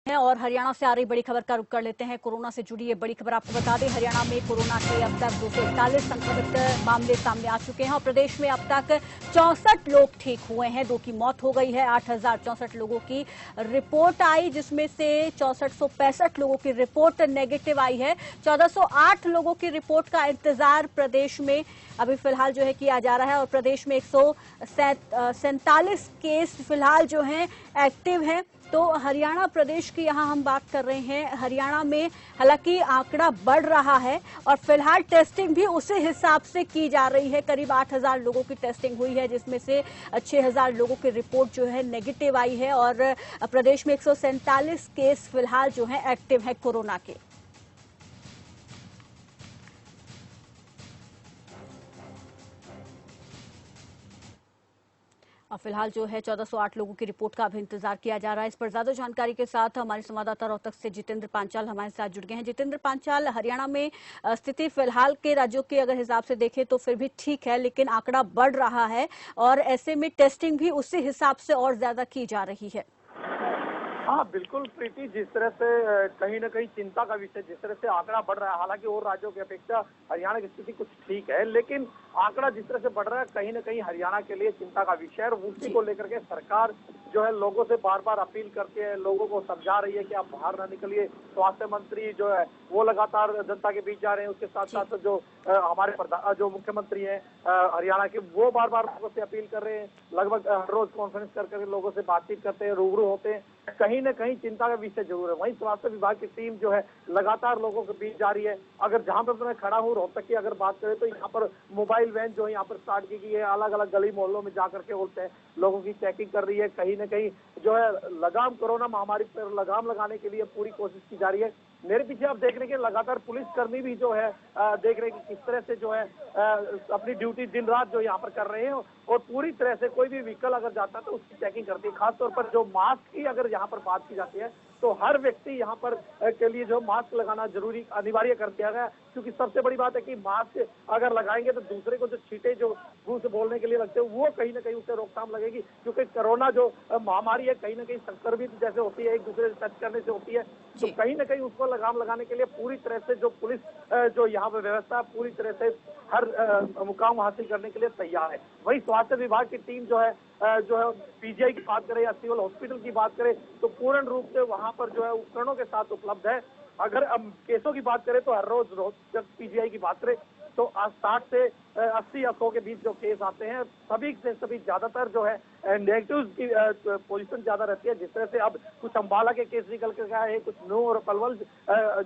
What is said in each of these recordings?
हैं और हरियाणा से आ रही बड़ी खबर का रुख कर लेते हैं। कोरोना से जुड़ी ये बड़ी खबर आपको बता दें, हरियाणा में कोरोना के अब तक 241 संक्रमित मामले सामने आ चुके हैं और प्रदेश में अब तक 64 लोग ठीक हुए हैं, 2 की मौत हो गई है। 8064 लोगों की रिपोर्ट आई, जिसमें से 6465 लोगों की रिपोर्ट नेगेटिव आई है। 1408 लोगों की रिपोर्ट का इंतजार प्रदेश में अभी फिलहाल जो है किया जा रहा है और प्रदेश में 147 केस फिलहाल जो हैं एक्टिव हैं। तो हरियाणा प्रदेश की यहां हम बात कर रहे हैं। हरियाणा में हालांकि आंकड़ा बढ़ रहा है और फिलहाल टेस्टिंग भी उसी हिसाब से की जा रही है। करीब 8000 लोगों की टेस्टिंग हुई है, जिसमें से 6000 लोगों की रिपोर्ट जो है नेगेटिव आई है और प्रदेश में 147 केस फिलहाल जो है एक्टिव है कोरोना के। और फिलहाल जो है 1408 लोगों की रिपोर्ट का अभी इंतजार किया जा रहा है। इस पर ज्यादा जानकारी के साथ हमारे संवाददाता रोहतक से जितेंद्र पांचाल हमारे साथ जुड़ गए हैं। जितेंद्र पांचाल, हरियाणा में स्थिति फिलहाल के राज्यों के अगर हिसाब से देखें तो फिर भी ठीक है, लेकिन आंकड़ा बढ़ रहा है और ऐसे में टेस्टिंग भी उसी हिसाब से और ज्यादा की जा रही है। हाँ बिल्कुल प्रीति, जिस तरह से कहीं ना कहीं चिंता का विषय, जिस तरह से आंकड़ा बढ़ रहा है, हालांकि और राज्यों की अपेक्षा हरियाणा की स्थिति कुछ ठीक है, लेकिन आंकड़ा जिस तरह से बढ़ रहा है कहीं ना कहीं हरियाणा के लिए चिंता का विषय है। और उसी को लेकर के सरकार जो है लोगों से बार बार अपील करती है, लोगों को समझा रही है कि आप बाहर ना निकलिए। स्वास्थ्य मंत्री जो है वो लगातार जनता के बीच जा रहे हैं, उसके साथ साथ जो हमारे जो मुख्यमंत्री हैं हरियाणा के, वो बार बार लोगों से अपील कर रहे हैं, लगभग हर रोज कॉन्फ्रेंस करके लोगों से बातचीत करते हैं, रूबरू होते हैं। कहीं न कहीं चिंता का विषय जरूर है। वहीं स्वास्थ्य विभाग की टीम जो है लगातार लोगों के बीच जा रही है। अगर जहां पर मैं खड़ा हूँ रोहतक की अगर बात करें तो यहाँ पर मोबाइल वैन जो है यहाँ पर स्टार्ट की गई है, अलग अलग गली मोहल्लों में जाकर के बोलते हैं लोगों की चेकिंग कर रही है। कहीं न कहीं जो है लगाम, कोरोना महामारी पर लगाम लगाने के लिए पूरी कोशिश की जा रही है। मेरे पीछे आप देख रहे हैं कि लगातार पुलिसकर्मी भी जो है देख रहे हैं कि किस तरह से जो है अपनी ड्यूटी दिन रात जो यहाँ पर कर रहे हैं और पूरी तरह से कोई भी व्हीकल अगर जाता है तो उसकी चेकिंग करती है। खासतौर पर जो मास्क की अगर यहाँ पर बात की जाती है तो हर व्यक्ति यहाँ पर के लिए जो मास्क लगाना जरूरी अनिवार्य कर दिया गया, क्योंकि सबसे बड़ी बात है कि मास्क अगर लगाएंगे तो दूसरे को जो छींटे जो मुंह से बोलने के लिए लगते हैं वो कहीं ना कहीं उससे रोकथाम लगेगी। क्योंकि कोरोना जो महामारी है कहीं ना कहीं संक्रमित जैसे होती है, एक दूसरे से टच करने से होती है, तो कहीं ना कहीं उसको लगाम लगाने के लिए पूरी तरह से जो पुलिस जो यहाँ पर व्यवस्था पूरी तरह से हर मुकाम हासिल करने के लिए तैयार है। वही स्वास्थ्य विभाग की टीम जो है पीजीआई की बात करें या सिविल हॉस्पिटल की बात करें तो पूर्ण रूप से वहां पर जो है उपकरणों के साथ उपलब्ध है। अगर केसों की बात करें तो हर रोज रोहतक पीजीआई की बात करें तो 60 से 80 या 100 के बीच जो केस आते हैं, सभी से सभी ज्यादातर जो है नेगेटिव की पोजीशन ज्यादा रहती है। जिस तरह से अब कुछ अंबाला के केस निकल कर आए हैं, कुछ नू और पलवल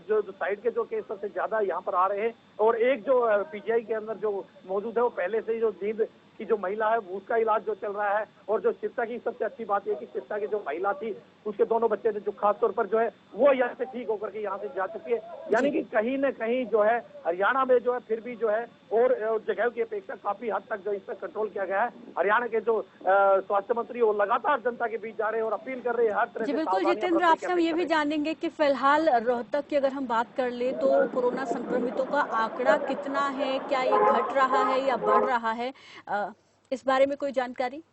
जो साइड के जो केस सबसे ज्यादा यहाँ पर आ रहे हैं, और एक जो पीजीआई के अंदर जो मौजूद है वो पहले से ही जो नींद की जो महिला है उसका इलाज जो चल रहा है। और जो सिरसा की सबसे अच्छी बात यह कि सिरसा की जो महिला थी उसके दोनों बच्चे थे जो खासतौर पर जो है वो यहाँ से ठीक होकर के यहाँ से जा चुकी है। यानी कि कहीं न कहीं जो है हरियाणा में जो है फिर भी जो है और जगह की अपेक्षा काफी हद तक जो इस पर कंट्रोल किया गया है। हरियाणा के जो स्वास्थ्य मंत्री वो लगातार जनता के बीच जा रहे हैं और अपील कर रहे हैं हर तरह से। बिल्कुल जितेंद्र, आपसे हम ये भी जानेंगे कि फिलहाल रोहतक की अगर हम बात कर ले तो कोरोना संक्रमितों का आंकड़ा कितना है, क्या ये घट रहा है या बढ़ रहा है, इस बारे में कोई जानकारी?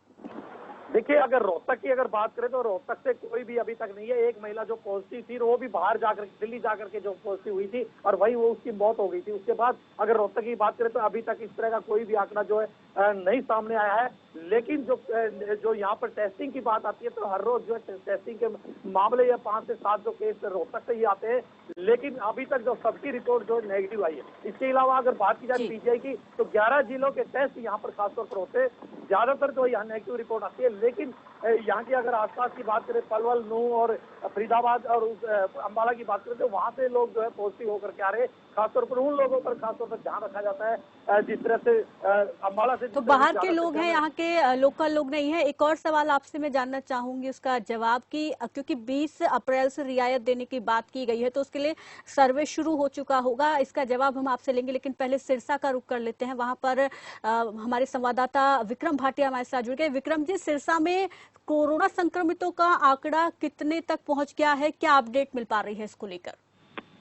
देखिए, अगर रोहतक की अगर बात करें तो रोहतक से कोई भी अभी तक नहीं है। एक महिला जो पॉजिटिव थी वो भी बाहर जाकर दिल्ली जाकर के जो पॉजिटिव हुई थी और वही वो उसकी मौत हो गई थी। उसके बाद अगर रोहतक की बात करें तो अभी तक इस तरह का कोई भी आंकड़ा जो है नहीं सामने आया है। लेकिन जो यहाँ पर टेस्टिंग की बात आती है तो हर रोज जो है टेस्टिंग के मामले या 5 से 7 जो केस रोहतक से ही आते हैं, लेकिन अभी तक जो सबकी रिपोर्ट जो नेगेटिव आई है। इसके अलावा अगर बात की जाए पीजीआई की तो 11 जिलों के टेस्ट यहाँ पर खासतौर पर होते हैं, ज्यादातर जो यहाँ नेगेटिव रिपोर्ट आती है। लेकिन यहाँ की अगर आसपास की बात करें पलवल, नू और फरीदाबाद और अंबाला की बात करें तो वहां से लोग जो है पॉजिटिव होकर के आ रहे हैं। खासतौर पर उन लोगों पर खासतौर पर ध्यान रखा जाता है जिस तरह से अंबाला से तो बाहर के लोग हैं, यहाँ के लोकल लोग नहीं है। एक और सवाल आपसे मैं जानना चाहूंगी उसका जवाब कि क्योंकि 20 अप्रैल से रियायत देने की बात की गई है तो उसके लिए सर्वे शुरू हो चुका होगा, इसका जवाब हम आपसे लेंगे। लेकिन पहले सिरसा का रुख कर लेते हैं, वहां पर हमारे संवाददाता विक्रम भाटिया हमारे साथ जुड़ गए। विक्रम जी, सिरसा में कोरोना संक्रमितों का आंकड़ा कितने तक पहुंच गया है, क्या अपडेट मिल पा रही है इसको लेकर?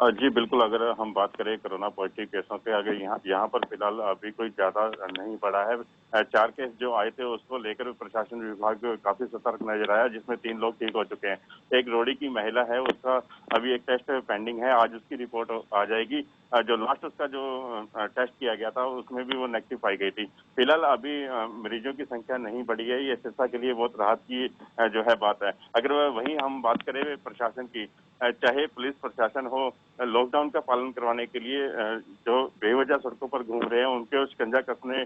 जी बिल्कुल, अगर हम बात करें कोरोना पॉजिटिव केसों से, अगर यहाँ पर फिलहाल अभी कोई ज्यादा नहीं बढ़ा है। 4 केस जो आए थे उसको लेकर प्रशासन विभाग काफी सतर्क नजर आया, जिसमें 3 लोग ठीक हो चुके हैं। एक रोड़ी की महिला है, उसका अभी एक टेस्ट पेंडिंग है, आज उसकी रिपोर्ट आ जाएगी। जो लास्ट उसका जो टेस्ट किया गया था उसमें भी वो नेगेटिव पाई गई थी। फिलहाल अभी मरीजों की संख्या नहीं बढ़ी है, ये सिरसा के लिए बहुत राहत की जो है बात है। अगर वहीं हम बात करें प्रशासन की, चाहे पुलिस प्रशासन हो, लॉकडाउन का पालन करवाने के लिए जो बेवजह सड़कों पर घूम रहे हैं उनके शिकंजा कसने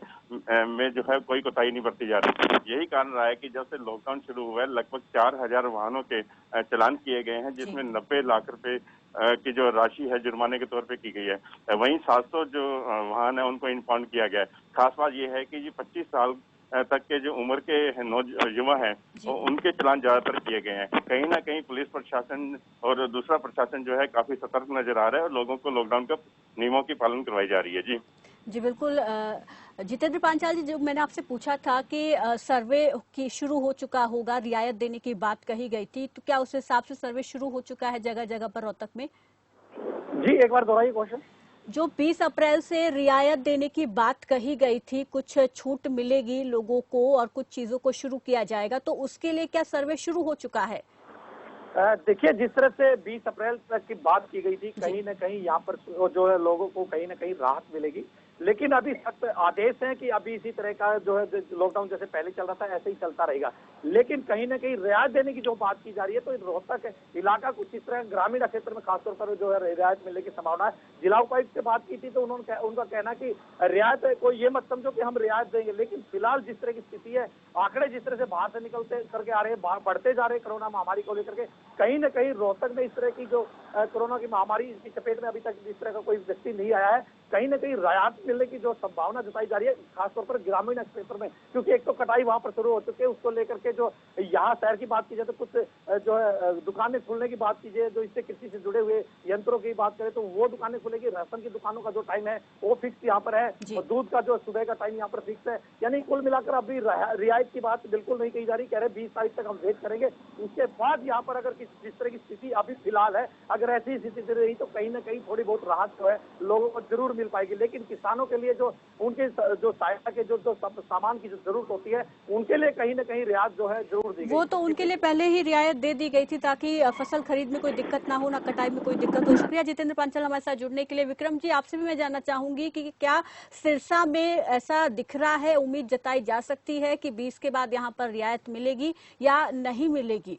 में जो है कोई कोताही नहीं बरती जा रही। यही कारण रहा है कि जब से लॉकडाउन शुरू हुआ है लगभग 4000 वाहनों के चालान किए गए हैं, जिसमें 90 लाख रुपए की जो राशि है जुर्माने के तौर पे की गई है। वहीं 700 जो वाहन है उनको इम्पाउंड किया गया है। खास बात यह है कि ये 25 साल तक के जो उम्र के युवा हैं उनके चालान ज्यादातर किए गए हैं। कहीं ना कहीं पुलिस प्रशासन और दूसरा प्रशासन जो है काफी सतर्क नजर आ रहा है और लोगों को लॉकडाउन का नियमों की पालन करवाई जा रही है। जी बिल्कुल। जितेंद्र पांचाल जी, जो मैंने आपसे पूछा था कि सर्वे की शुरू हो चुका होगा, रियायत देने की बात कही गई थी, तो क्या उस हिसाब से सर्वे शुरू हो चुका है जगह जगह पर रोहतक में? जी एक बार दोहराइए क्वेश्चन। जो 20 अप्रैल से रियायत देने की बात कही गई थी, कुछ छूट मिलेगी लोगों को और कुछ चीजों को शुरू किया जाएगा, तो उसके लिए क्या सर्वे शुरू हो चुका है? देखिए, जिस तरह से 20 अप्रैल तक की बात की गई थी, कहीं न कहीं यहाँ पर जो है लोगों को कहीं न कहीं राहत मिलेगी। लेकिन अभी सख्त आदेश है कि अभी इसी तरह का जो है लॉकडाउन जैसे पहले चल रहा था ऐसे ही चलता रहेगा। लेकिन कहीं न कहीं रियायत देने की जो बात की जा रही है, तो रोहतक इलाका कुछ इस तरह ग्रामीण क्षेत्र में खासतौर पर जो है रियायत मिलने की संभावना है। जिला उपायुक्त से बात की थी तो उनका कहना कि रियायत को ये मत समझो कि हम रियायत देंगे, लेकिन फिलहाल जिस तरह की स्थिति है, आंकड़े जिस तरह से बाहर से निकलते करके आ रहे हैं, बढ़ते जा रहे हैं कोरोना महामारी को लेकर के, कहीं न कहीं रोहतक में इस तरह की जो कोरोना की महामारी की चपेट में अभी तक इस तरह का कोई व्यक्ति नहीं आया है। कहीं न कहीं राहत मिलने की जो संभावना जताई जा रही है, खासतौर पर ग्रामीण क्षेत्र में, क्योंकि एक तो कटाई वहां पर शुरू हो चुकी है, उसको लेकर के जो यहाँ शहर की बात की जाए तो कुछ जो है दुकानें खुलने की बात कीजिए, जो इससे कृषि से जुड़े हुए यंत्रों की बात करें तो वो दुकानें खुलेगी। राशन की दुकानों का जो टाइम है वो फिक्स यहाँ पर है और दूध का जो सुबह का टाइम यहाँ पर फिक्स है। यानी कुल मिलाकर अभी रियायत की बात बिल्कुल नहीं कही जा रही। कह रहे 20 तारीख तक हम वेट करेंगे, उसके बाद यहाँ पर अगर जिस तरह की स्थिति अभी फिलहाल है, अगर ऐसी स्थिति रही तो कहीं ना कहीं थोड़ी बहुत राहत जो है लोगों को जरूर मिल पाएगी। लेकिन किसानों के लिए जो उनके जो सहायता के जो सामान की जो जरूरत होती है, उनके लिए कहीं ना कहीं रियायत जो है जरूर दी गई। वो तो उनके लिए पहले ही रियायत दे दी गई थी ताकि फसल खरीद में कोई दिक्कत ना हो, ना कटाई में कोई दिक्कत हो। शुक्रिया जितेंद्र पांचाल हमारे साथ जुड़ने के लिए। विक्रम जी, आपसे भी मैं जानना चाहूंगी कि क्या सिरसा में ऐसा दिख रहा है, उम्मीद जताई जा सकती है कि 20 के बाद यहाँ पर रियायत मिलेगी या नहीं मिलेगी?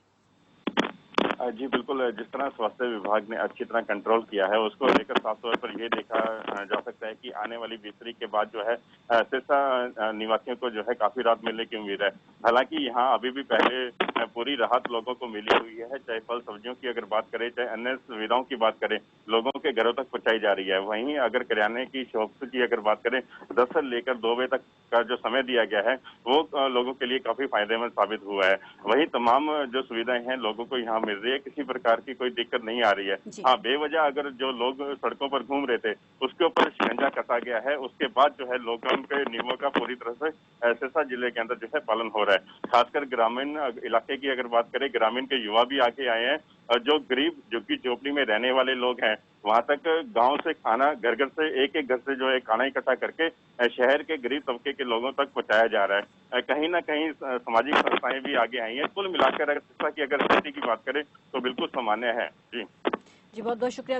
जी बिल्कुल, जिस तरह स्वास्थ्य विभाग ने अच्छी तरह कंट्रोल किया है उसको लेकर साफ तौर पर यह देखा जा सकता है कि आने वाली 20 तारीख के बाद जो है सिरसा निवासियों को जो है काफी राहत मिलने की उम्मीद है। हालांकि यहाँ अभी भी पहले पूरी राहत लोगों को मिली हुई है, चाहे फल सब्जियों की अगर बात करें, चाहे अन्य सुविधाओं की बात करें, लोगों के घरों तक पहुंचाई जा रही है। वहीं अगर किराने की शॉप की अगर बात करें, 10 से लेकर 2 बजे तक का जो समय दिया गया है वो लोगों के लिए काफी फायदेमंद साबित हुआ है। वहीं तमाम जो सुविधाएं हैं लोगों को यहाँ मिल रही है, किसी प्रकार की कोई दिक्कत नहीं आ रही है। हाँ, बेवजह अगर जो लोग सड़कों पर घूम रहे थे उसके ऊपर शिकंजा कसा गया है, उसके बाद जो है लॉकडाउन के नियमों का पूरी तरह से सिरसा जिले के अंदर जो है पालन हो रहा है। खासकर ग्रामीण इलाके की अगर बात करें, ग्रामीण के युवा भी आगे आए हैं और जो गरीब झुग्गी झोपड़ी में रहने वाले लोग हैं वहां तक गांव से खाना घर घर से एक एक घर से जो है खाना इकट्ठा करके शहर के गरीब तबके के लोगों तक पहुंचाया जा रहा है। कहीं ना कहीं सामाजिक संस्थाएं भी आगे आई हैं। कुल मिलाकर अगर सिरसा की अगर स्थिति की बात करें तो बिल्कुल सामान्य है। जी बहुत बहुत शुक्रिया।